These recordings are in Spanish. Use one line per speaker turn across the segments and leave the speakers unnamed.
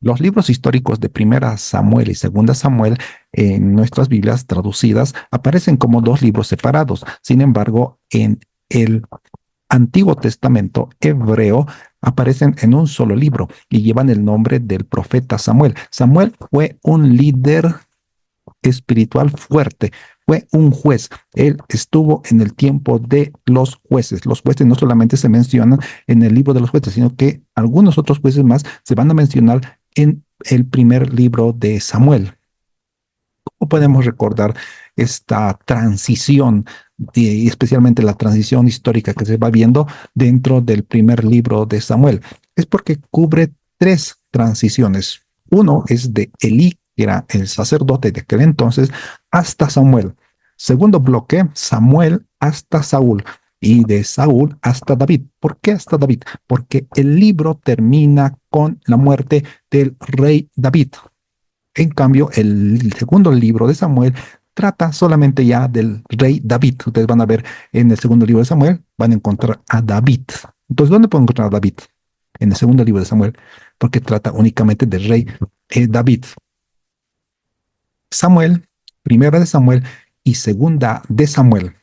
Los libros históricos de Primera Samuel y Segunda Samuel en nuestras Biblias traducidas aparecen como dos libros separados. Sin embargo, en el Antiguo Testamento hebreo aparecen en un solo libro y llevan el nombre del profeta Samuel. Samuel fue un líder espiritual fuerte, fue un juez. Él estuvo en el tiempo de los jueces. Los jueces no solamente se mencionan en el libro de los jueces, sino que algunos otros jueces más se van a mencionar en el primer libro de Samuel. ¿Cómo podemos recordar esta transición, y especialmente la transición histórica que se va viendo dentro del primer libro de Samuel? Es porque cubre tres transiciones. Uno es de Elí, que era el sacerdote de aquel entonces, hasta Samuel. Segundo bloque, Samuel hasta Saúl. Y de Saúl hasta David. ¿Por qué hasta David? Porque el libro termina con la muerte del rey David. En cambio, el segundo libro de Samuel trata solamente ya del rey David. Ustedes van a ver en el segundo libro de Samuel, van a encontrar a David. Entonces, ¿dónde pueden encontrar a David? En el segundo libro de Samuel, porque trata únicamente del rey David. Samuel, primera de Samuel y segunda de Samuel.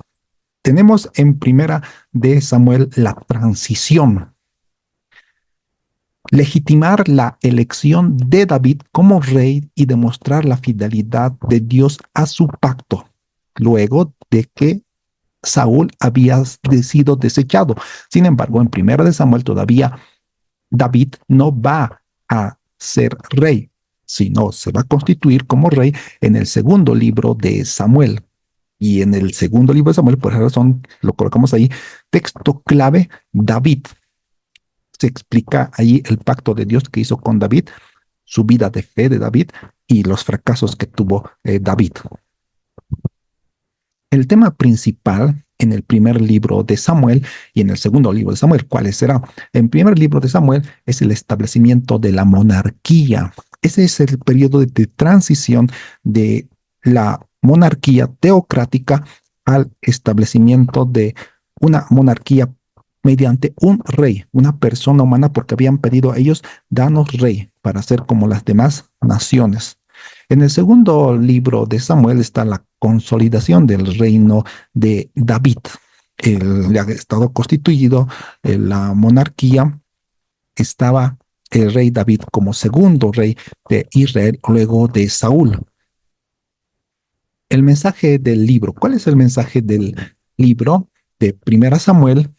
Tenemos en primera de Samuel la transición, legitimar la elección de David como rey y demostrar la fidelidad de Dios a su pacto, luego de que Saúl había sido desechado. Sin embargo, en primera de Samuel todavía David no va a ser rey, sino se va a constituir como rey en el segundo libro de Samuel. Y en el segundo libro de Samuel, por esa razón, lo colocamos ahí, texto clave, David. Se explica ahí el pacto de Dios que hizo con David, su vida de fe de David y los fracasos que tuvo David. El tema principal en el primer libro de Samuel y en el segundo libro de Samuel, ¿cuál será? En el primer libro de Samuel es el establecimiento de la monarquía. Ese es el periodo de transición de la monarquía teocrática al establecimiento de una monarquía mediante un rey, una persona humana, porque habían pedido a ellos, danos rey para ser como las demás naciones. En el segundo libro de Samuel está la consolidación del reino de David. El estado constituido, la monarquía, estaba el rey David como segundo rey de Israel luego de Saúl. El mensaje del libro. ¿Cuál es el mensaje del libro de Primera Samuel?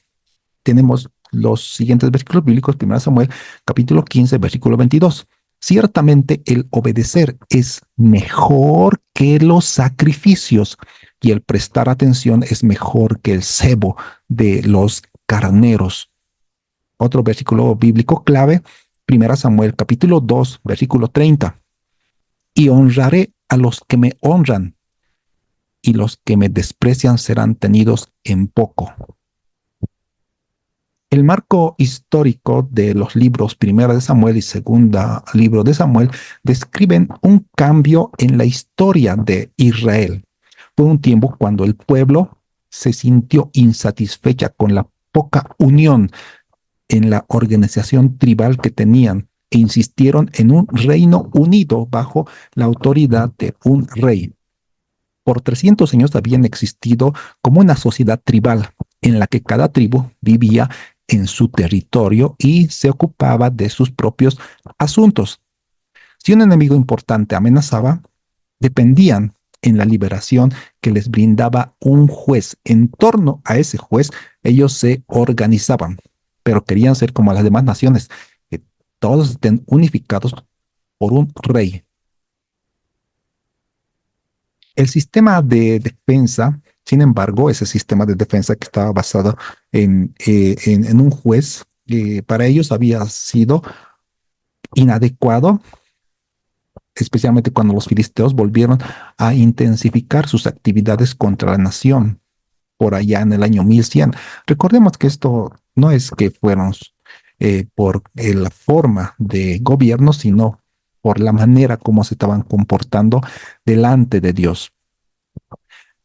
Tenemos los siguientes versículos bíblicos, 1 Samuel, capítulo 15, versículo 22. Ciertamente el obedecer es mejor que los sacrificios y el prestar atención es mejor que el cebo de los carneros. Otro versículo bíblico clave, 1 Samuel, capítulo 2, versículo 30. Y honraré a los que me honran y los que me desprecian serán tenidos en poco. El marco histórico de los libros Primera de Samuel y Segunda libro de Samuel describen un cambio en la historia de Israel. Fue un tiempo cuando el pueblo se sintió insatisfecha con la poca unión en la organización tribal que tenían e insistieron en un reino unido bajo la autoridad de un rey. Por 300 años habían existido como una sociedad tribal en la que cada tribu vivía en su territorio y se ocupaba de sus propios asuntos. Si un enemigo importante amenazaba, dependían en la liberación que les brindaba un juez. En torno a ese juez, ellos se organizaban, pero querían ser como las demás naciones, que todos estén unificados por un rey. El sistema de defensa, sin embargo, ese sistema de defensa que estaba basado en un juez, para ellos había sido inadecuado, especialmente cuando los filisteos volvieron a intensificar sus actividades contra la nación por allá en el año 1100. Recordemos que esto no es que fueron por la forma de gobierno, sino por la manera como se estaban comportando delante de Dios.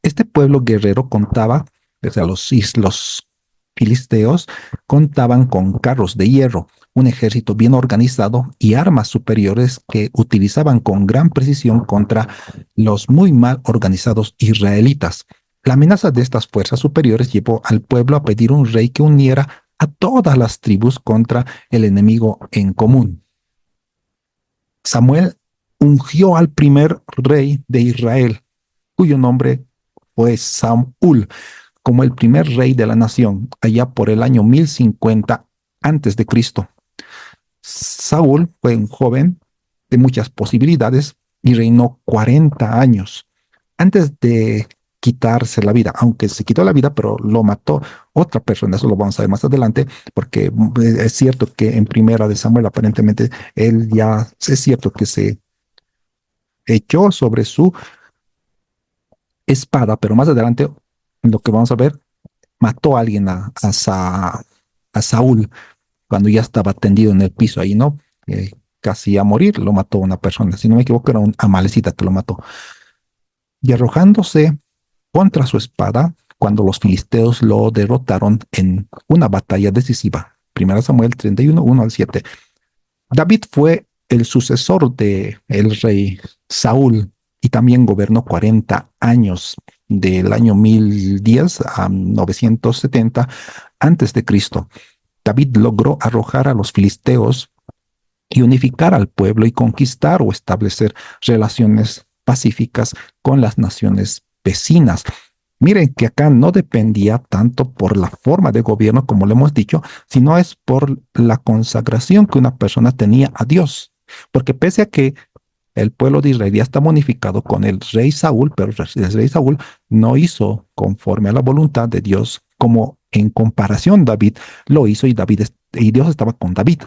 Este pueblo guerrero contaba, o sea, los filisteos contaban con carros de hierro, un ejército bien organizado y armas superiores que utilizaban con gran precisión contra los muy mal organizados israelitas. La amenaza de estas fuerzas superiores llevó al pueblo a pedir un rey que uniera a todas las tribus contra el enemigo en común. Samuel ungió al primer rey de Israel, cuyo nombre fue Saúl, como el primer rey de la nación, allá por el año 1050 antes de Cristo. Saúl fue un joven de muchas posibilidades y reinó 40 años antes de quitarse la vida, aunque se quitó la vida, pero lo mató otra persona, eso lo vamos a ver más adelante, porque es cierto que en Primera de Samuel aparentemente él ya, es cierto que se echó sobre su espada, pero más adelante lo que vamos a ver, mató a alguien a Saúl cuando ya estaba tendido en el piso ahí, ¿no? Casi a morir, lo mató una persona, si no me equivoco era un amalecita que lo mató. Y arrojándose contra su espada, cuando los filisteos lo derrotaron en una batalla decisiva. Primera Samuel 31, 1 al 7. David fue el sucesor de el rey Saúl y también gobernó 40 años del año 1010 a 970 antes de Cristo. David logró arrojar a los filisteos y unificar al pueblo y conquistar o establecer relaciones pacíficas con las naciones vecinas. Miren que acá no dependía tanto por la forma de gobierno, como le hemos dicho, sino es por la consagración que una persona tenía a Dios. Porque pese a que el pueblo de Israel ya está unificado con el rey Saúl, pero el rey Saúl no hizo conforme a la voluntad de Dios, como en comparación David lo hizo y Dios estaba con David.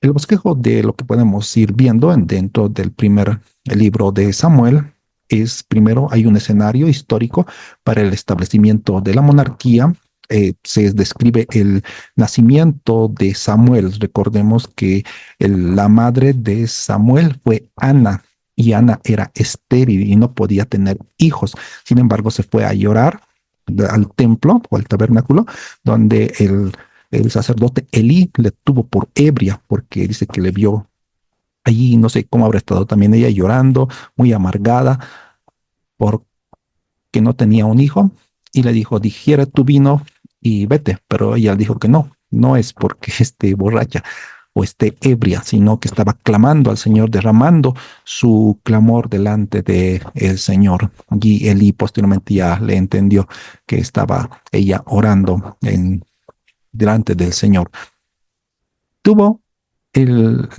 El bosquejo de lo que podemos ir viendo dentro del primer libro de Samuel es, primero, hay un escenario histórico para el establecimiento de la monarquía. Se describe el nacimiento de Samuel. Recordemos que la madre de Samuel fue Ana y Ana era estéril y no podía tener hijos. Sin embargo, se fue a llorar al templo o al tabernáculo donde el sacerdote Elí le tuvo por ebria porque dice que le vio allí, no sé cómo habrá estado también ella llorando, muy amargada porque no tenía un hijo y le dijo, digiere tu vino y vete, pero ella dijo que no, no es porque esté borracha o esté ebria, sino que estaba clamando al Señor, derramando su clamor delante de el Señor. Y Elí posteriormente ya le entendió que estaba ella orando delante del Señor. Tuvo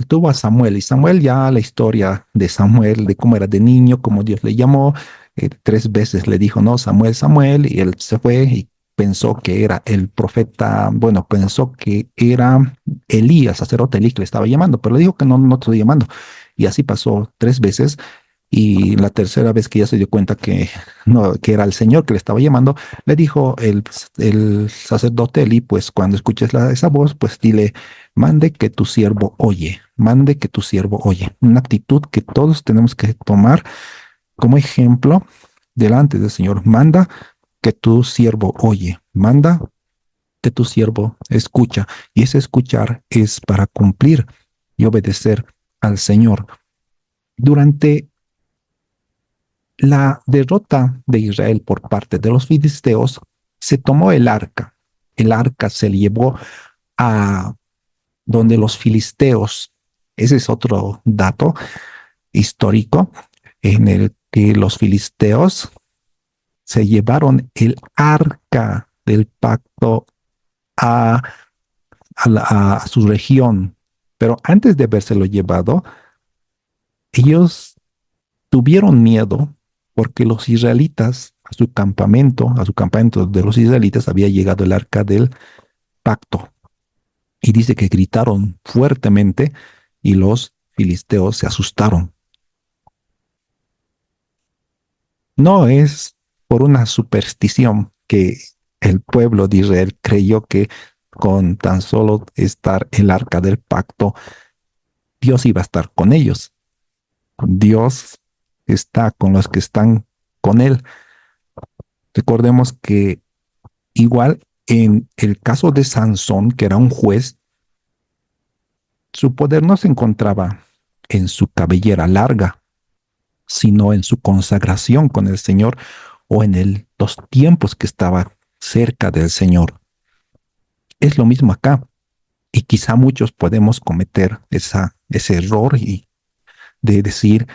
tuvo a Samuel y Samuel ya la historia de Samuel, de cómo era de niño, cómo Dios le llamó, 3 veces le dijo, no, Samuel, Samuel, y él se fue y pensó que era el profeta, bueno, pensó que era Elías, sacerdote Elí que le estaba llamando, pero le dijo que no, no te estoy llamando. Y así pasó 3 veces y la tercera vez que ya se dio cuenta que, no, que era el Señor que le estaba llamando, le dijo el sacerdote Elí, pues cuando escuches esa voz, pues dile, mande que tu siervo oye, mande que tu siervo oye. Una actitud que todos tenemos que tomar como ejemplo delante del Señor. Manda que tu siervo oye, manda que tu siervo escucha. Y ese escuchar es para cumplir y obedecer al Señor. Durante la derrota de Israel por parte de los filisteos, se tomó el arca. El arca se llevó a donde los filisteos, ese es otro dato histórico, en el que los filisteos se llevaron el arca del pacto a, a su región. Pero antes de habérselo llevado, ellos tuvieron miedo porque los israelitas, a su campamento de los israelitas había llegado el arca del pacto. Y dice que gritaron fuertemente y los filisteos se asustaron. No es por una superstición que el pueblo de Israel creyó que con tan solo estar el arca del pacto, Dios iba a estar con ellos. Dios está con los que están con él. Recordemos que Igual en el caso de Sansón, que era un juez, su poder no se encontraba en su cabellera larga, sino en su consagración con el Señor o en los tiempos que estaba cerca del Señor. Es lo mismo acá. Y quizá muchos podemos cometer ese error y de decir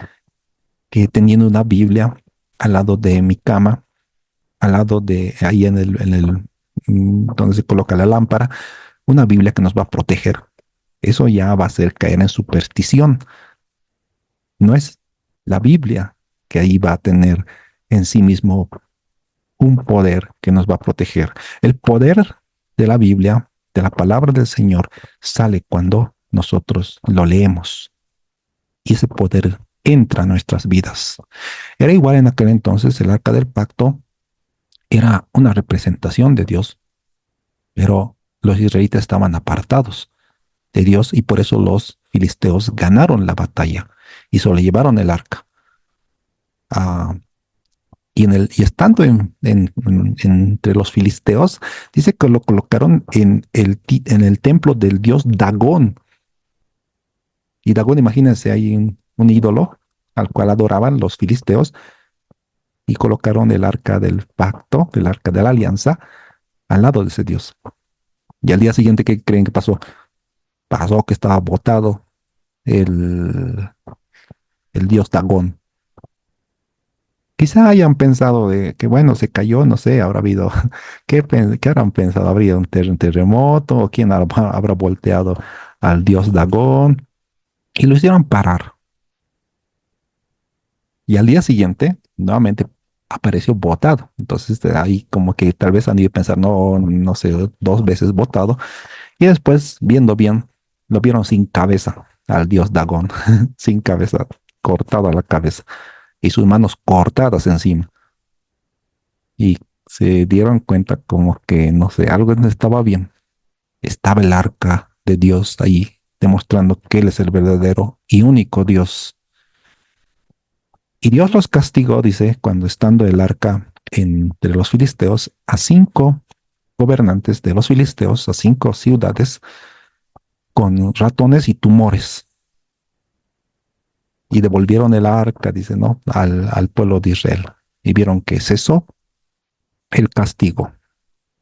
que teniendo una Biblia al lado de mi cama, al lado de ahí donde se coloca la lámpara, una Biblia que nos va a proteger. Eso ya va a ser caer en superstición. No es la Biblia que ahí va a tener en sí mismo un poder que nos va a proteger. El poder de la Biblia, de la palabra del Señor, sale cuando nosotros lo leemos y ese poder entra a nuestras vidas. Era igual en aquel entonces, el arca del pacto era una representación de Dios, pero los israelitas estaban apartados de Dios y por eso los filisteos ganaron la batalla y solo llevaron el arca. Ah, y estando entre los filisteos, dice que lo colocaron en el templo del dios Dagón. Y Dagón, imagínense, hay un ídolo al cual adoraban los filisteos y colocaron el arca del pacto, el arca de la alianza, al lado de ese dios. Y al día siguiente, ¿qué creen que pasó? Pasó que estaba botado el, el dios Dagón. Quizá hayan pensado de que, bueno, se cayó, no sé, habrá habido, ¿qué habrán pensado? ¿Habría un terremoto? ¿O quién habrá volteado al dios Dagón? Y lo hicieron parar. Y al día siguiente, nuevamente apareció botado. Entonces, ahí como que tal vez han ido a pensar, no, no sé, dos veces botado. Y después, viendo bien, lo vieron sin cabeza al dios Dagón, sin cabeza, cortada la cabeza y sus manos cortadas encima. Y se dieron cuenta como que, no sé, algo no estaba bien. Estaba el arca de Dios ahí, demostrando que Él es el verdadero y único Dios. Y Dios los castigó, dice, cuando estando el arca entre los filisteos, a 5 gobernantes de los filisteos, a 5 ciudades, con ratones y tumores. Y devolvieron el arca, dice, ¿no? Al pueblo de Israel. Y vieron que cesó el castigo.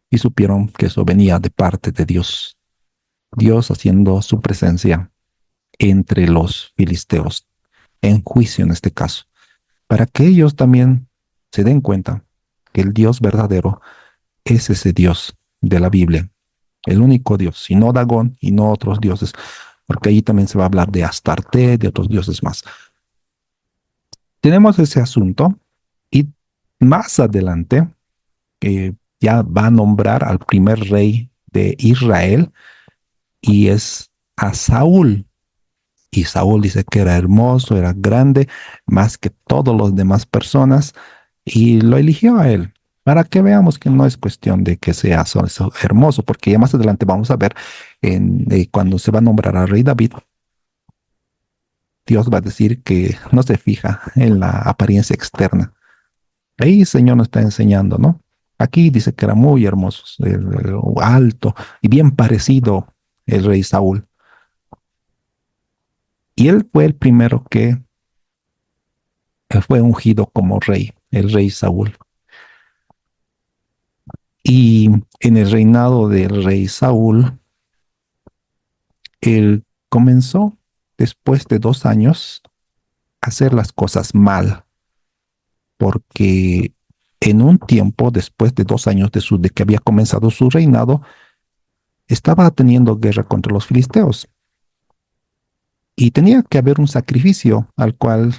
Y supieron que eso venía de parte de Dios. Dios haciendo su presencia entre los filisteos, en juicio en este caso, para que ellos también se den cuenta que el Dios verdadero es ese Dios de la Biblia, el único Dios, y no Dagón y no otros dioses, porque ahí también se va a hablar de Astarte, de otros dioses más. Tenemos ese asunto y más adelante ya va a nombrar al primer rey de Israel y es a Saúl. Y Saúl dice que era hermoso, era grande, más que todos los demás personas, y lo eligió a él. Para que veamos que no es cuestión de que sea hermoso, porque ya más adelante vamos a ver cuando se va a nombrar al rey David, Dios va a decir que no se fija en la apariencia externa. Ahí el Señor nos está enseñando, ¿no? Aquí dice que era muy hermoso, alto y bien parecido el rey Saúl. Y él fue el primero que fue ungido como rey, el rey Saúl. Y en el reinado del rey Saúl, él comenzó después de 2 años a hacer las cosas mal, porque en un tiempo, después de 2 años de que había comenzado su reinado, estaba teniendo guerra contra los filisteos. Y tenía que haber un sacrificio al cual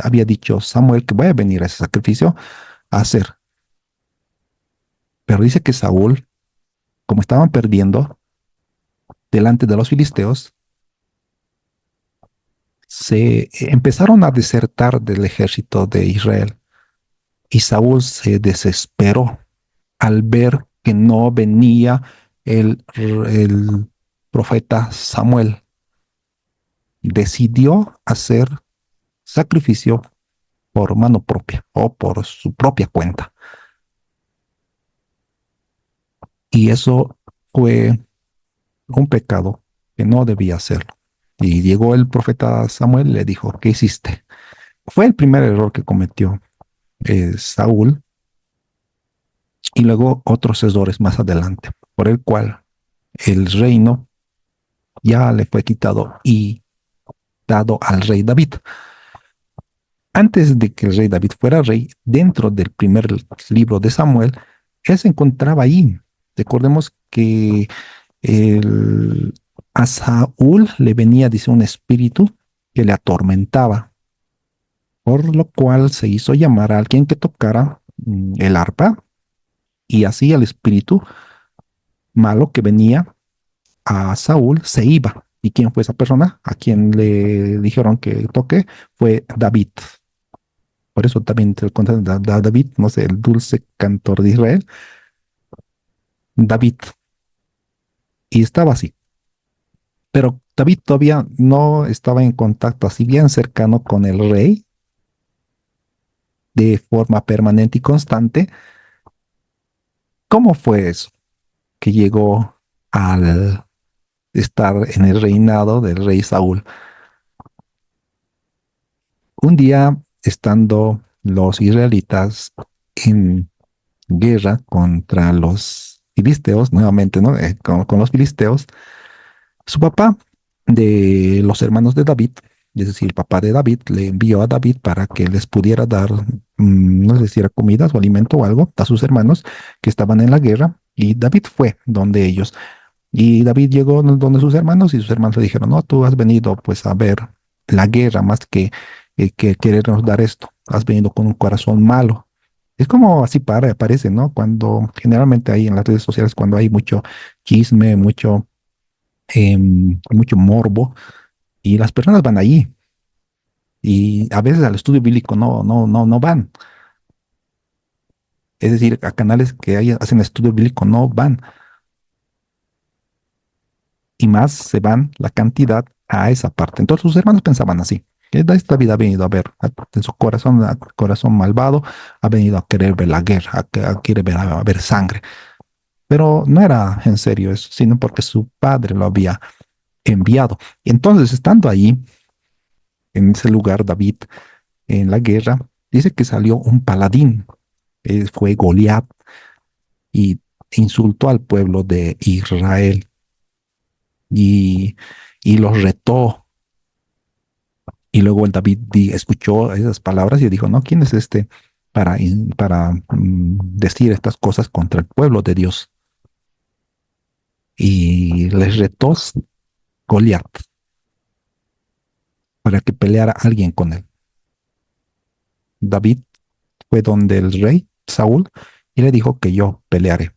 había dicho Samuel que vaya a venir a ese sacrificio a hacer. Pero dice que Saúl, como estaban perdiendo delante de los filisteos, se empezaron a desertar del ejército de Israel y Saúl se desesperó al ver que no venía el profeta Samuel. Decidió hacer sacrificio por mano propia o por su propia cuenta. Y eso fue un pecado que no debía hacerlo. Y llegó el profeta Samuel y le dijo, ¿qué hiciste? Fue el primer error que cometió Saúl y luego otros errores más adelante, por el cual el reino ya le fue quitado y dado al rey David. Antes de que el rey David fuera rey, dentro del primer libro de Samuel, él se encontraba ahí. Recordemos que el, a Saúl le venía, dice, un espíritu que le atormentaba, por lo cual se hizo llamar a alguien que tocara el arpa y así el espíritu malo que venía a Saúl se iba. ¿Y quién fue esa persona? A quien le dijeron que toque fue David. Por eso también te cuentan David, no sé, el dulce cantor de Israel, David. Y estaba así. Pero David todavía no estaba en contacto así bien cercano con el rey de forma permanente y constante. ¿Cómo fue eso? Que llegó al estar en el reinado del rey Saúl. Un día, estando los israelitas en guerra contra los filisteos, nuevamente, ¿no? Con los filisteos, su papá de los hermanos de David, es decir, el papá de David, le envió a David para que les pudiera dar, no sé si era comidas o alimento o algo, a sus hermanos que estaban en la guerra. Y David fue donde ellos. Y David llegó donde sus hermanos y sus hermanos le dijeron, no, tú has venido pues a ver la guerra más que querernos dar esto. Has venido con un corazón malo. Es como así parece, ¿no? Cuando generalmente hay en las redes sociales, cuando hay mucho chisme, mucho morbo, y las personas van allí. Y a veces al estudio bíblico no van. Es decir, a canales que hacen estudio bíblico no van. Y más se van la cantidad a esa parte. Entonces sus hermanos pensaban así, que esta vida ha venido a ver, en su corazón, corazón malvado, ha venido a querer ver la guerra, a querer ver, a ver sangre. Pero no era en serio eso, sino porque su padre lo había enviado. Y entonces, estando allí, en ese lugar, David, en la guerra, dice que salió un paladín, fue Goliat, y insultó al pueblo de Israel y, y los retó. Y luego el David escuchó esas palabras y dijo, no, ¿quién es este para decir estas cosas contra el pueblo de Dios? Y les retó Goliat para que peleara alguien con él. David fue donde el rey Saúl y le dijo que yo pelearé.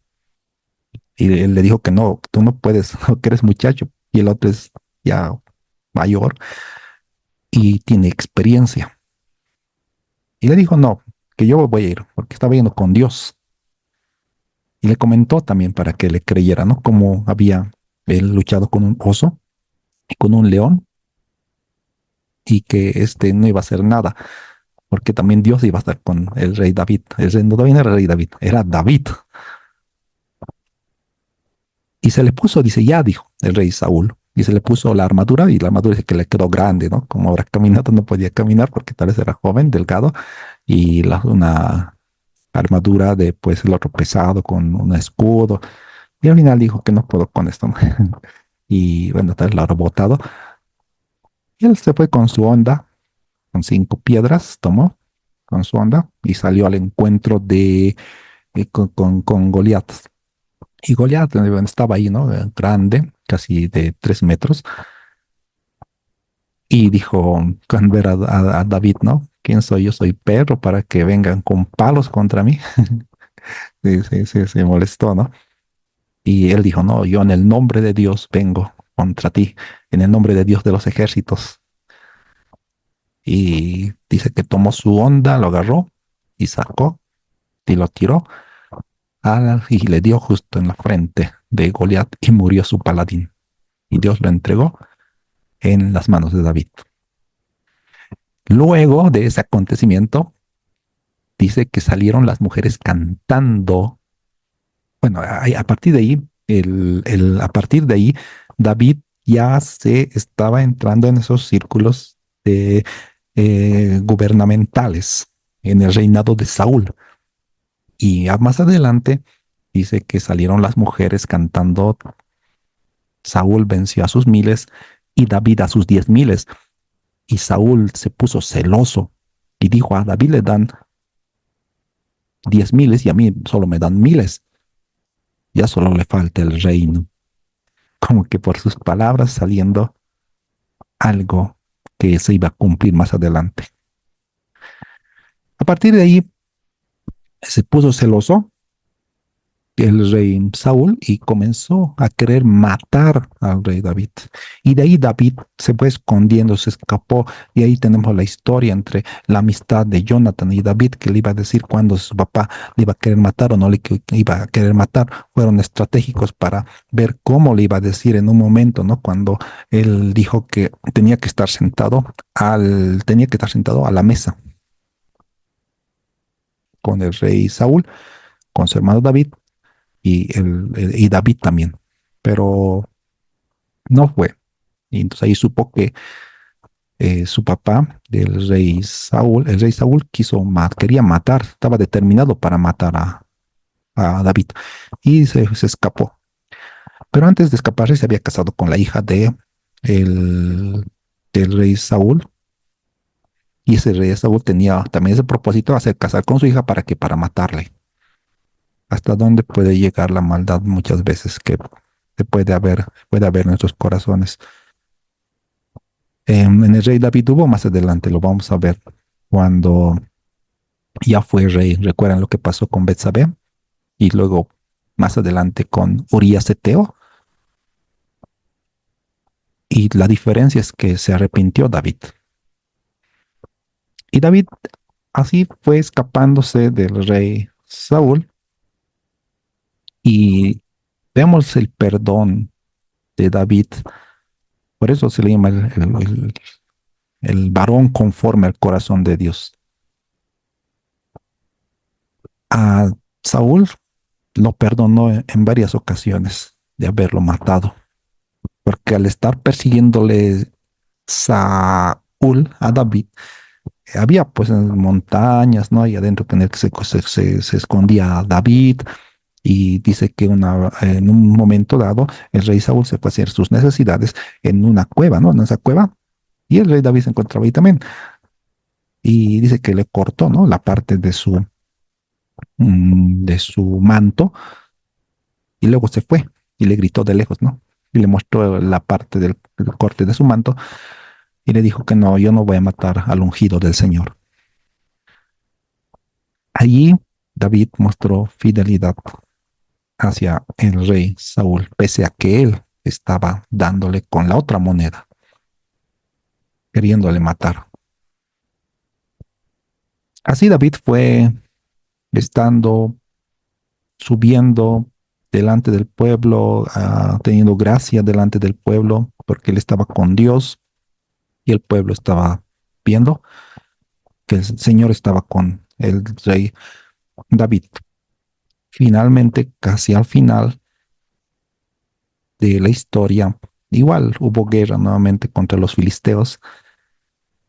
Y él le dijo que no, tú no puedes, que eres muchacho. Y el otro es ya mayor y tiene experiencia. Y le dijo, no, que yo voy a ir, porque estaba yendo con Dios. Y le comentó también para que le creyera, ¿no? Como había él luchado con un oso y con un león y que este no iba a hacer nada, porque también Dios iba a estar con el rey David. El rey no era el rey David, era David. Y se le puso, dice, ya dijo el rey Saúl. Y se le puso la armadura y la armadura dice que le quedó grande, ¿no? Como ahora caminando no podía caminar porque tal vez era joven, delgado, y una armadura de pues el otro pesado con un escudo. Y al final dijo que no puedo con esto, ¿no? Y bueno, tal vez lo habrá botado. Y él se fue con su onda, con 5 piedras, tomó con su onda y salió al encuentro con Goliat. Y Goliat estaba ahí, ¿no? Grande, casi de 3 metros. Y dijo, cuando ver a David, ¿no? ¿Quién soy yo? Soy perro para que vengan con palos contra mí. Sí, sí, sí, se molestó, ¿no? Y él dijo, no, yo en el nombre de Dios vengo contra ti, en el nombre de Dios de los ejércitos. Y dice que tomó su onda, lo agarró y sacó y lo tiró y le dio justo en la frente de Goliat y murió su paladín. Y Dios lo entregó en las manos de David. Luego de ese acontecimiento, dice que salieron las mujeres cantando Bueno, a partir de ahí, a partir de ahí, David ya se estaba entrando en esos círculos de, gubernamentales en el reinado de Saúl. Y más adelante dice que salieron las mujeres cantando, Saúl venció a sus miles y David a sus 10,000. Y Saúl se puso celoso y dijo, a David le dan 10,000 y a mí solo me dan miles. Ya solo le falta el reino. Como que por sus palabras saliendo algo que se iba a cumplir más adelante. A partir de ahí se puso celoso el rey Saúl y comenzó a querer matar al rey David. Y de ahí David se fue escondiendo, se escapó. Y ahí tenemos la historia entre la amistad de Jonathan y David, que le iba a decir cuando su papá le iba a querer matar o no le iba a querer matar. Fueron estratégicos para ver cómo le iba a decir en un momento, ¿no? Cuando él dijo que tenía que estar sentado a la mesa con el rey Saúl, con su hermano David y David también, pero no fue. Y entonces ahí supo que su papá del rey Saúl, el rey Saúl quería matar, estaba determinado para matar a David y se escapó. Pero antes de escaparse se había casado con la hija el, del rey Saúl. Y ese rey Saúl tenía también ese propósito de hacer casar con su hija para matarle. Hasta dónde puede llegar la maldad muchas veces que se puede haber en nuestros corazones. En el rey David hubo más adelante, lo vamos a ver cuando ya fue rey. ¿Recuerdan lo que pasó con Betsabé? Y luego más adelante con Urías Eteo. Y la diferencia es que se arrepintió David. Y David así fue escapándose del rey Saúl. Y vemos el perdón de David. Por eso se le llama el varón conforme al corazón de Dios. A Saúl lo perdonó en varias ocasiones de haberlo matado, porque al estar persiguiéndole Saúl a David, había pues en montañas, ¿no? Y adentro en el que se escondía David, y dice que en un momento dado el rey Saúl se fue a hacer sus necesidades en una cueva, ¿no? En esa cueva, y el rey David se encontraba ahí también, y dice que le cortó, ¿no? La parte de su manto y luego se fue y le gritó de lejos, ¿no? Y le mostró la parte del corte de su manto y le dijo que no, yo no voy a matar al ungido del Señor. Allí David mostró fidelidad hacia el rey Saúl, pese a que él estaba dándole con la otra moneda, queriéndole matar. Así David fue estando, subiendo delante del pueblo, teniendo gracia delante del pueblo, porque él estaba con Dios y el pueblo estaba viendo que el Señor estaba con el rey David. Finalmente, casi al final de la historia, igual hubo guerra nuevamente contra los filisteos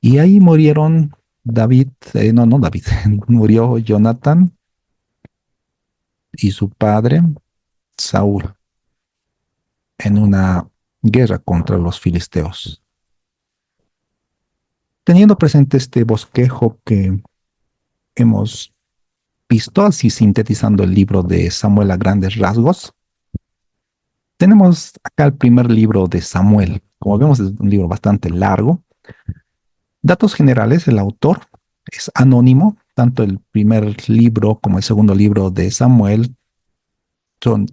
y ahí murieron David, no David, murió Jonathan y su padre Saúl en una guerra contra los filisteos. Teniendo presente este bosquejo que hemos visto, así sintetizando el libro de Samuel a grandes rasgos, tenemos acá el primer libro de Samuel. Como vemos, es un libro bastante largo. Datos generales, el autor es anónimo. Tanto el primer libro como el segundo libro de Samuel son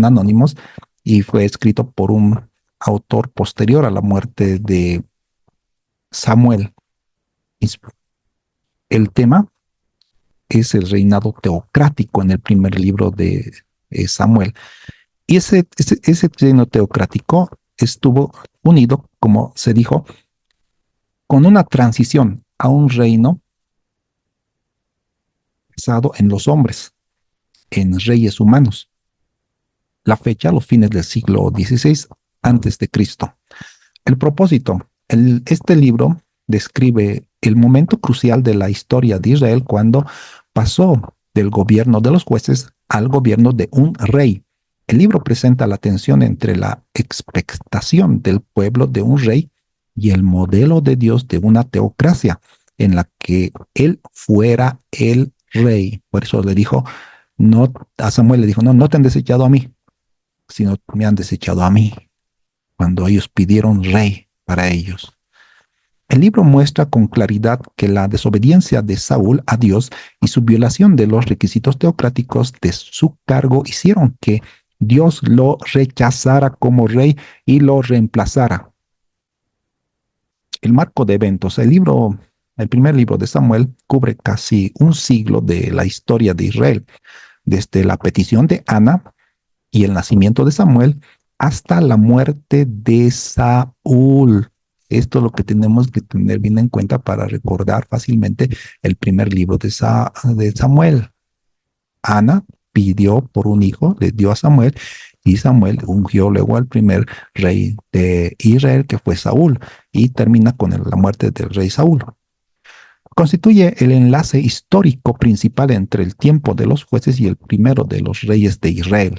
anónimos y fue escrito por un autor posterior a la muerte de Samuel. El tema es el reinado teocrático en el primer libro de Samuel. Y ese reino teocrático estuvo unido, como se dijo, con una transición a un reino basado en los hombres. en reyes humanos. La fecha, los fines del siglo XVI antes de Cristo. El propósito. Este libro describe el momento crucial de la historia de Israel cuando pasó del gobierno de los jueces al gobierno de un rey. El libro presenta la tensión entre la expectación del pueblo de un rey y el modelo de Dios de una teocracia en la que él fuera el rey. Por eso le dijo, no, a Samuel le dijo, no, no te han desechado a mí, sino me han desechado a mí cuando ellos pidieron rey para ellos. El libro muestra con claridad que la desobediencia de Saúl a Dios y su violación de los requisitos teocráticos de su cargo hicieron que Dios lo rechazara como rey y lo reemplazara. El marco de eventos. El primer libro de Samuel cubre casi un siglo de la historia de Israel, desde la petición de Ana y el nacimiento de Samuel hasta la muerte de Saúl. Esto es lo que tenemos que tener bien en cuenta para recordar fácilmente el primer libro de Samuel. Ana pidió por un hijo, le dio a Samuel, y Samuel ungió luego al primer rey de Israel, que fue Saúl, y termina con la muerte del rey Saúl. Constituye el enlace histórico principal entre el tiempo de los jueces y el primero de los reyes de Israel.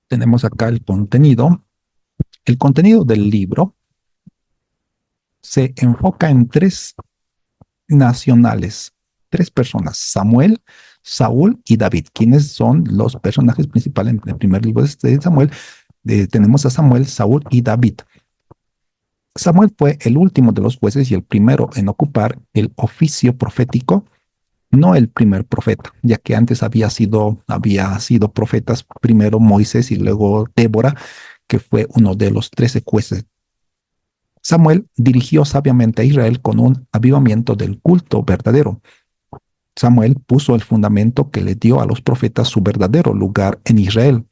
Tenemos acá el contenido. El contenido del libro se enfoca en tres nacionales, tres personas, Samuel, Saúl y David, quienes son los personajes principales en el primer libro de Samuel. Tenemos a Samuel, Saúl y David. Samuel fue el último de los jueces y el primero en ocupar el oficio profético, no el primer profeta, ya que antes había sido profetas, primero Moisés y luego Débora, que fue uno de los 13 jueces. Samuel dirigió sabiamente a Israel con un avivamiento del culto verdadero. Samuel puso el fundamento que le dio a los profetas su verdadero lugar en Israel.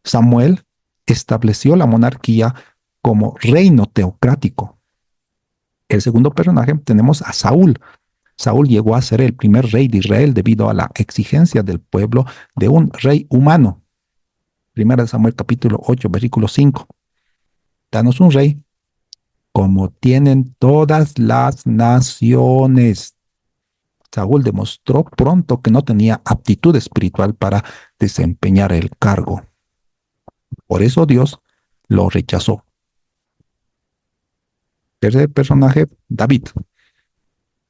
Samuel estableció la monarquía como reino teocrático. El segundo personaje tenemos a Saúl. Saúl llegó a ser el primer rey de Israel debido a la exigencia del pueblo de un rey humano. Primera de Samuel capítulo 8, versículo 5. Danos un rey como tienen todas las naciones. Saúl demostró pronto que no tenía aptitud espiritual para desempeñar el cargo. Por eso Dios lo rechazó. Tercer personaje, David.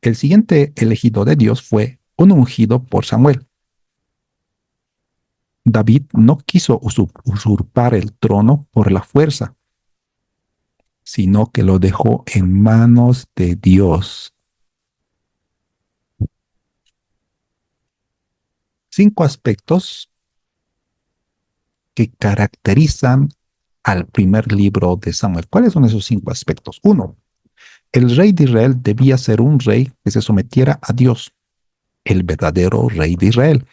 El siguiente elegido de Dios fue un ungido por Samuel. David no quiso usurpar el trono por la fuerza, sino que lo dejó en manos de Dios. 5 aspectos que caracterizan al primer libro de Samuel. ¿Cuáles son esos 5 aspectos? 1. El rey de Israel debía ser un rey que se sometiera a Dios, el verdadero rey de Israel,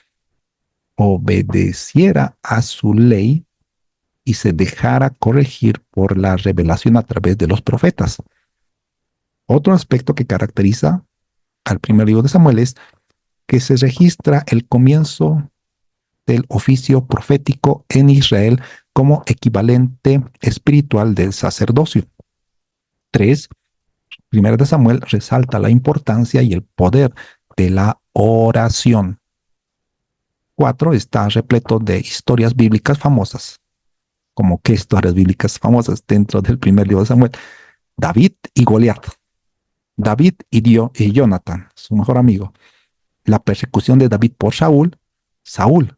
obedeciera a su ley y se dejara corregir por la revelación a través de los profetas. Otro aspecto que caracteriza al primer libro de Samuel es que se registra el comienzo del oficio profético en Israel como equivalente espiritual del sacerdocio. 3. Primero de Samuel resalta la importancia y el poder de la oración. 4. Está repleto de historias bíblicas famosas. ¿Como qué historias bíblicas famosas dentro del primer libro de Samuel? David y Goliat. David y Jonathan, su mejor amigo. La persecución de David por Saúl, Saúl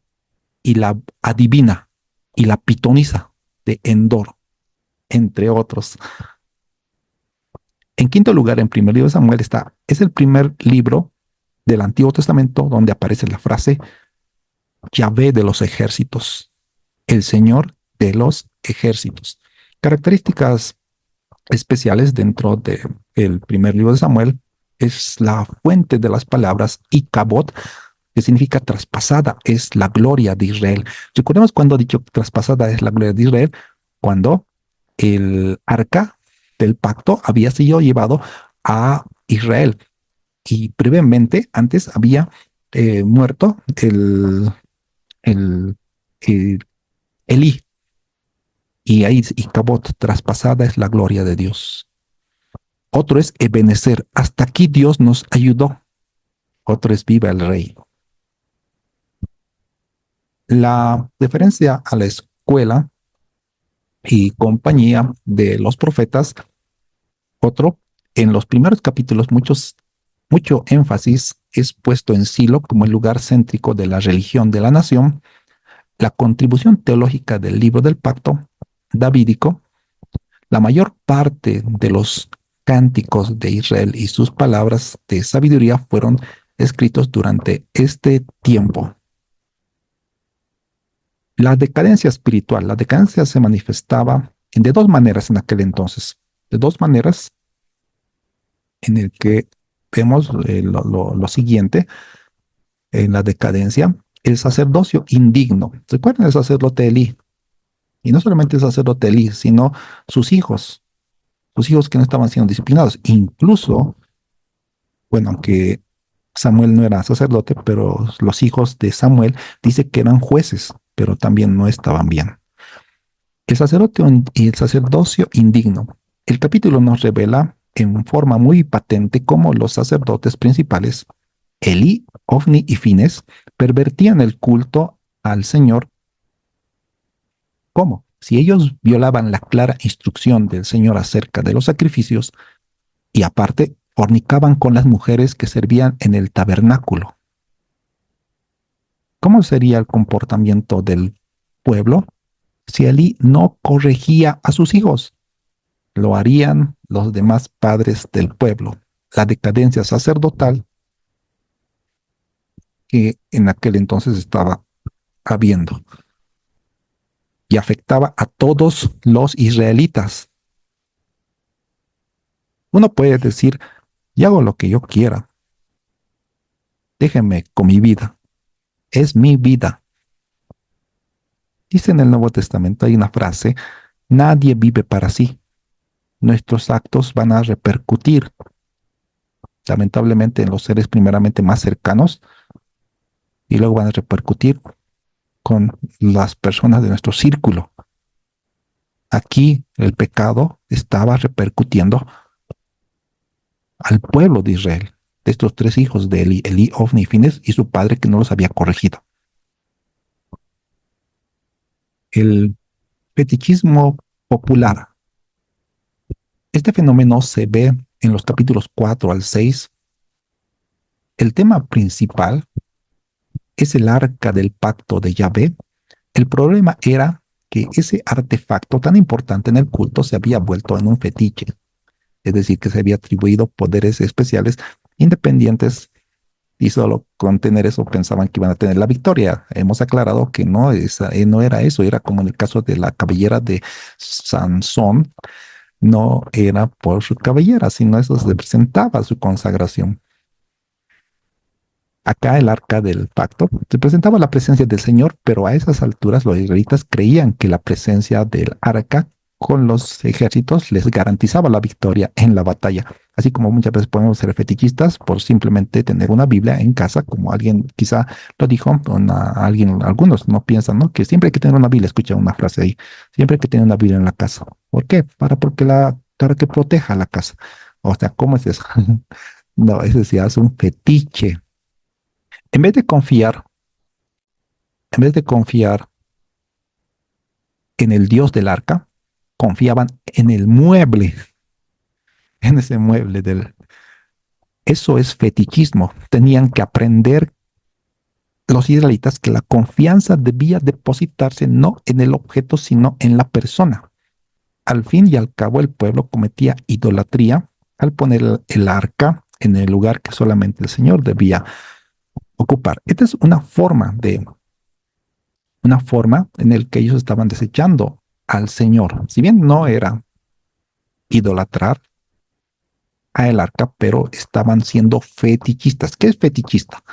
y la adivina y la pitonisa de Endor, entre otros. En quinto lugar, en primer libro de Samuel es el primer libro del Antiguo Testamento donde aparece la frase Yahvé de los ejércitos, el Señor de los ejércitos. Características especiales dentro del primer libro de Samuel es la fuente de las palabras Icabod, que significa traspasada, es la gloria de Israel. Recordemos cuando ha dicho traspasada es la gloria de Israel, cuando el arca del pacto había sido llevado a Israel y brevemente antes había muerto el, el Elí, y ahí Icabod, traspasada es la gloria de Dios. Otro es Ebenezer, hasta aquí Dios nos ayudó. Otro es viva el rey. La referencia a la escuela y compañía de los profetas, otro, en los primeros capítulos mucho énfasis es puesto en Silo como el lugar céntrico de la religión de la nación. La contribución teológica del libro del pacto davídico, la mayor parte de los cánticos de Israel y sus palabras de sabiduría fueron escritos durante este tiempo. La decadencia se manifestaba de dos maneras en aquel entonces, de dos maneras en el que vemos lo siguiente en la decadencia, el sacerdocio indigno. ¿Recuerdan el sacerdote Elí? Y no solamente el sacerdote Elí, sino sus hijos que no estaban siendo disciplinados. Incluso, bueno, aunque Samuel no era sacerdote, pero los hijos de Samuel dice que eran jueces, pero también no estaban bien. El sacerdote y el sacerdocio indigno. El capítulo nos revela en forma muy patente cómo los sacerdotes principales, Elí, Ofni y Fines, pervertían el culto al Señor. ¿Cómo? Si ellos violaban la clara instrucción del Señor acerca de los sacrificios y aparte fornicaban con las mujeres que servían en el tabernáculo. ¿Cómo sería el comportamiento del pueblo si Elí no corregía a sus hijos? Lo harían los demás padres del pueblo. La decadencia sacerdotal que en aquel entonces estaba habiendo y afectaba a todos los israelitas. Uno puede decir, yo hago lo que yo quiera, déjenme con mi vida, es mi vida. Dice en el Nuevo Testamento, hay una frase, nadie vive para sí, nuestros actos van a repercutir, lamentablemente, en los seres primeramente más cercanos y luego van a repercutir con las personas de nuestro círculo. Aquí el pecado estaba repercutiendo al pueblo de Israel, de estos tres hijos de Eli, Eli, Ofni y Fines, y su padre que no los había corregido. El fetichismo popular. Este fenómeno se ve en los capítulos 4 al 6. El tema principal es el arca del pacto de Yahvé. El problema era que ese artefacto tan importante en el culto se había vuelto en un fetiche, es decir, que se había atribuido poderes especiales independientes y solo con tener eso pensaban que iban a tener la victoria. Hemos aclarado que no era eso, era como en el caso de la cabellera de Sansón, no era por su cabellera, sino eso representaba su consagración. Acá el arca del pacto representaba la presencia del Señor, pero a esas alturas los israelitas creían que la presencia del arca con los ejércitos les garantizaba la victoria en la batalla. Así como muchas veces podemos ser fetichistas por simplemente tener una Biblia en casa, como alguien quizá lo dijo, algunos no piensan, ¿no? Que siempre hay que tener una Biblia, escucha una frase ahí, siempre hay que tener una Biblia en la casa. ¿Por qué? Para que proteja la casa. O sea, ¿cómo es eso? No, ese sí es un fetiche. En vez de confiar, en vez de confiar en el Dios del arca, confiaban en el mueble, en ese mueble del... Eso es fetichismo. Tenían que aprender los israelitas que la confianza debía depositarse no en el objeto, sino en la persona. Al fin y al cabo, el pueblo cometía idolatría al poner el arca en el lugar que solamente el Señor debía ocupar. Esta es una forma en la que ellos estaban desechando al Señor. Si bien no era idolatrar a el arca, pero estaban siendo fetichistas. ¿Qué es fetichista?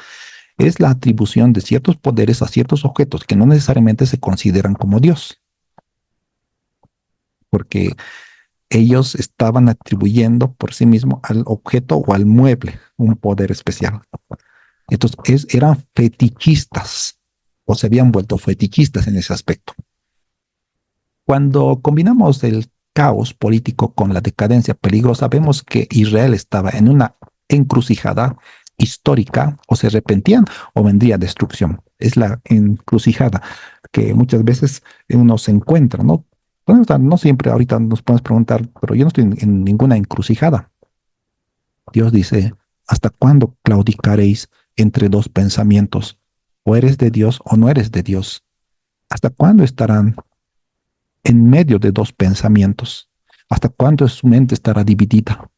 Es la atribución de ciertos poderes a ciertos objetos que no necesariamente se consideran como Dios. Porque ellos estaban atribuyendo por sí mismos al objeto o al mueble un poder especial. Entonces eran fetichistas o se habían vuelto fetichistas en ese aspecto. Cuando combinamos el caos político con la decadencia peligrosa, vemos que Israel estaba en una encrucijada histórica, o se arrepentían o vendría destrucción. Es la encrucijada que muchas veces uno se encuentra, ¿no? Bueno, no siempre ahorita nos podemos preguntar, pero yo no estoy en ninguna encrucijada. Dios dice, ¿hasta cuándo claudicaréis entre dos pensamientos? O eres de Dios o no eres de Dios. ¿Hasta cuándo estarán en medio de dos pensamientos? ¿Hasta cuándo su mente estará dividida?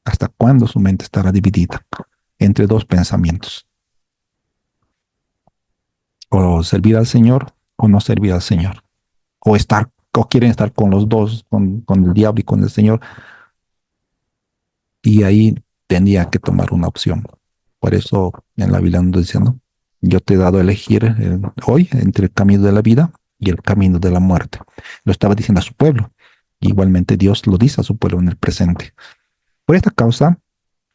¿Hasta cuándo su mente estará dividida entre dos pensamientos? O servir al Señor o no servir al Señor. O quieren estar con los dos, con el diablo y con el Señor. Y ahí tendría que tomar una opción. Por eso en la Biblia ando diciendo, yo te he dado a elegir hoy entre el camino de la vida y el camino de la muerte. Lo estaba diciendo a su pueblo. Igualmente Dios lo dice a su pueblo en el presente. Por esta causa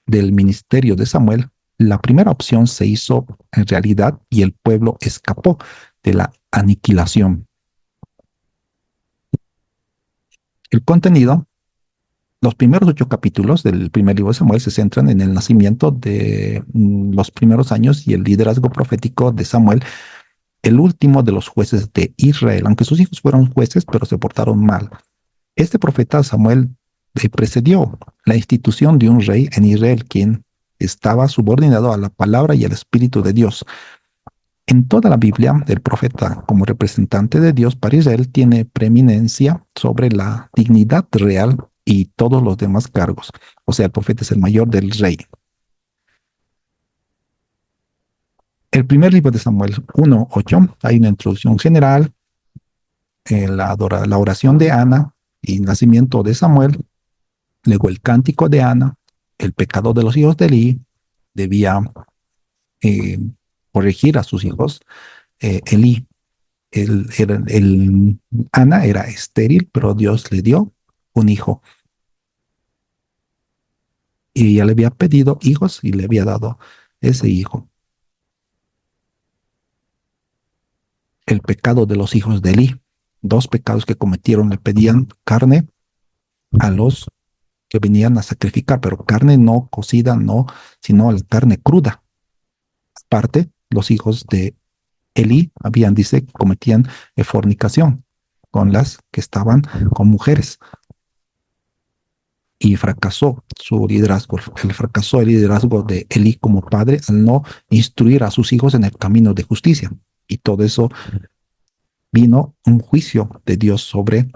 del ministerio de Samuel, la primera opción se hizo en realidad y el pueblo escapó de la aniquilación. El contenido, los primeros 8 capítulos del primer libro de Samuel se centran en el nacimiento de los primeros años y el liderazgo profético de Samuel, el último de los jueces de Israel, aunque sus hijos fueron jueces, pero se portaron mal. Este profeta Samuel precedió la institución de un rey en Israel, quien estaba subordinado a la palabra y al Espíritu de Dios. En toda la Biblia, el profeta como representante de Dios para Israel tiene preeminencia sobre la dignidad real y todos los demás cargos. O sea, el profeta es el mayor del rey. El primer libro de Samuel 1:8, hay una introducción general, la oración de Ana y el nacimiento de Samuel, luego el cántico de Ana, el pecado de los hijos de Elí, debía eh, corregir a sus hijos. Elí, Ana era estéril, pero Dios le dio un hijo y ella le había pedido hijos y le había dado ese hijo. El pecado de los hijos de Elí, dos pecados que cometieron, le pedían carne a los que venían a sacrificar, pero carne no cocida, no, sino la carne cruda. Aparte, los hijos de Elí dice, cometían fornicación con las que estaban con mujeres. Y fracasó su liderazgo. Fracasó el liderazgo de Elí como padre al no instruir a sus hijos en el camino de justicia. Y todo eso vino un juicio de Dios sobre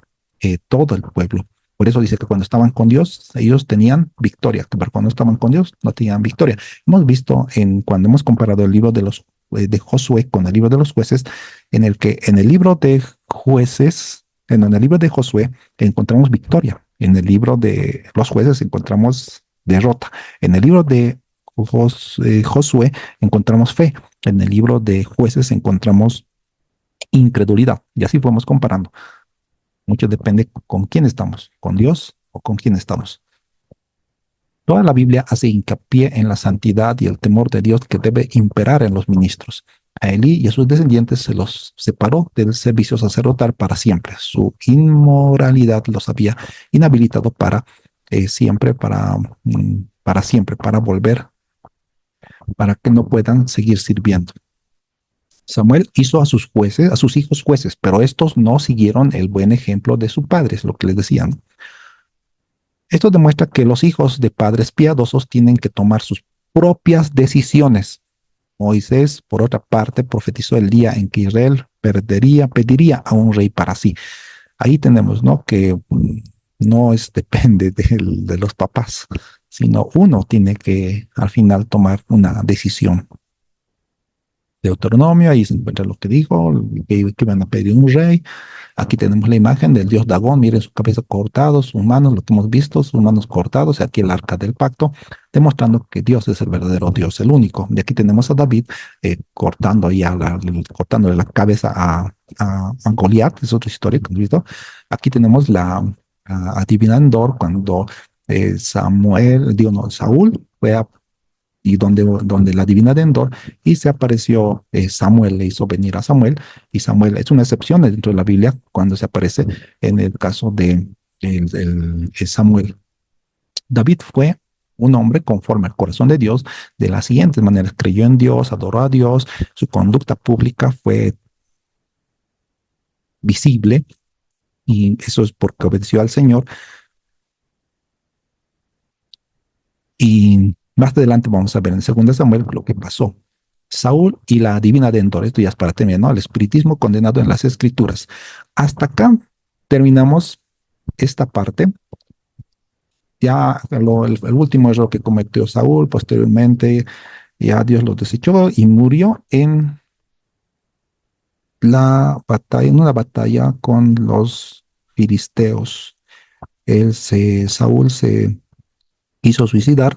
todo el pueblo. Por eso dice que cuando estaban con Dios, ellos tenían victoria, pero cuando estaban con Dios, no tenían victoria. Hemos visto cuando hemos comparado el libro de Josué con el libro de los jueces, en el que en el libro de jueces, en el libro de Josué encontramos victoria, en el libro de los jueces encontramos derrota, en el libro de Josué encontramos fe, en el libro de jueces encontramos incredulidad, y así fuimos comparando. Mucho depende con quién estamos, con Dios o con quién estamos. Toda la Biblia hace hincapié en la santidad y el temor de Dios que debe imperar en los ministros. A Elí y a sus descendientes se los separó del servicio sacerdotal para siempre. Su inmoralidad los había inhabilitado para siempre, para volver, para que no puedan seguir sirviendo. Samuel hizo a sus jueces, a sus hijos jueces, pero estos no siguieron el buen ejemplo de su padre, es lo que les decían. Esto demuestra que los hijos de padres piadosos tienen que tomar sus propias decisiones. Moisés, por otra parte, profetizó el día en que Israel pediría a un rey para sí. Ahí tenemos, ¿no? Que no depende de los papás, sino uno tiene que al final tomar una decisión. Deuteronomio, ahí se encuentra lo que dijo, que van a pedir un rey. Aquí tenemos la imagen del dios Dagón, miren su cabeza cortada, sus manos, lo que hemos visto, sus manos cortadas, y aquí el arca del pacto, demostrando que Dios es el verdadero Dios, el único. Y aquí tenemos a David cortándole la cabeza a Goliat, es otra historia que hemos visto. Aquí tenemos adivina Endor cuando Samuel, digo, no, Saúl fue a y donde la divina de Endor y se apareció Samuel, le hizo venir a Samuel y Samuel es una excepción dentro de la Biblia cuando se aparece en el caso de Samuel. David fue un hombre conforme al corazón de Dios de las siguientes maneras. Creyó en Dios, adoró a Dios, su conducta pública fue visible y eso es porque obedeció al Señor. Y más adelante vamos a ver en 2 Samuel lo que pasó. Saúl y la divina de Endor, esto ya es para terminar, ¿no? El espiritismo condenado en las escrituras. Hasta acá terminamos esta parte. Ya el último error que cometió Saúl, posteriormente ya Dios lo desechó y murió en la batalla, en una batalla con los filisteos. Saúl se hizo suicidar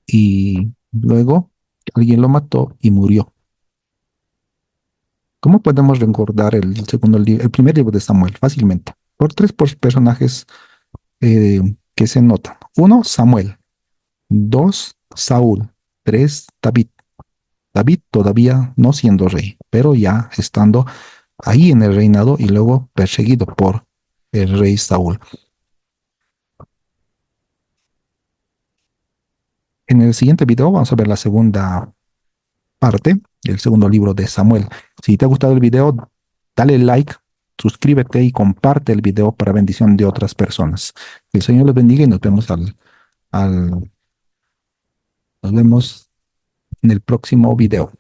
y luego alguien lo mató y murió. ¿Cómo podemos recordar el primer libro de Samuel? Fácilmente. Por personajes que se notan. Uno, Samuel. Dos, Saúl. Tres, David. David todavía no siendo rey, pero ya estando ahí en el reinado y luego perseguido por el rey Saúl. En el siguiente video vamos a ver la segunda parte, el segundo libro de Samuel. Si te ha gustado el video, dale like, suscríbete y comparte el video para bendición de otras personas. Que el Señor les bendiga y al, nos vemos en el próximo video.